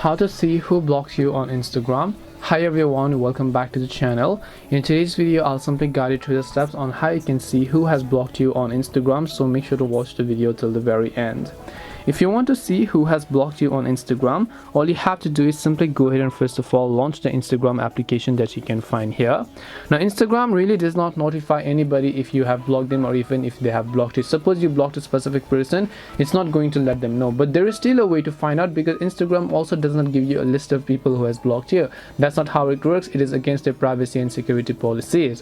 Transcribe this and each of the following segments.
how to see who blocked you on Instagram. Hi everyone, welcome back to the channel. In today's video I'll simply guide you through the steps on how you can see who has blocked you on Instagram, so make sure to watch the video till the very end. If you want to see who has blocked you on Instagram, all you have to do is simply go ahead and first of all launch the Instagram application that you can find here. Now Instagram really does not notify anybody if you have blocked them or even if they have blocked you. Suppose you blocked a specific person, it's not going to let them know, but there is still a way to find out, because Instagram also does not give you a list of people who has blocked you. That's not how it works. It is against their privacy and security policies.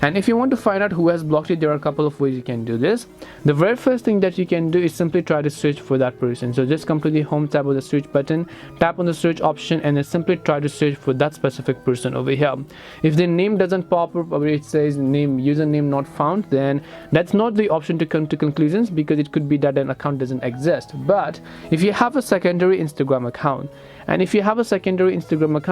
And if you want to find out who has blocked you, there are a couple of ways you can do this. The very first thing that you can do is simply try to search for that person. So just come to the home tab of the search button, tap on the search option, and then simply try to search for that specific person over here. If the name doesn't pop up or it says name username not found, then that's not the option to come to conclusions, because it could be that an account doesn't exist. But if you have a secondary Instagram account,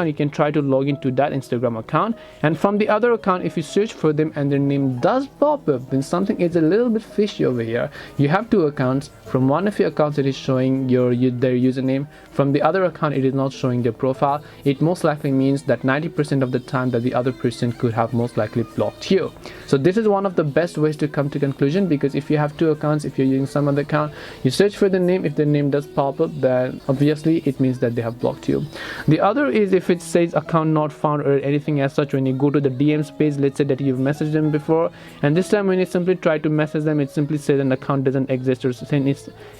you can try to log into that Instagram account, and from the other account, if you search for them and their name does pop up, then something is a little bit fishy over here. You have two accounts. From one of your accounts it is showing their username, from the other account it is not showing their profile. It most likely means that 90% of the time that the other person could have most likely blocked you. So this is one of the best ways to come to conclusion, because if you have two accounts, if you're using some other account, you search for the name. If the name does pop up, then obviously it means that they have blocked you. The other is if it says account not found or anything as such. When you go to the DMs page, let's say that you've messaged them before, and this time when you simply try to message them, it simply says an account doesn't exist or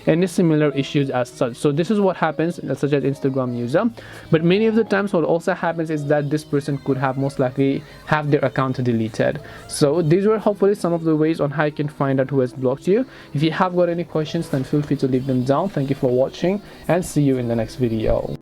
any similar issues as such. So this is what happens such as Instagram user. But many of the times what also happens is that this person could have most likely have their account deleted. So these were hopefully some of the ways on how you can find out who has blocked you. If you have got any questions, then feel free to leave them down. Thank you for watching, and see you in the next video.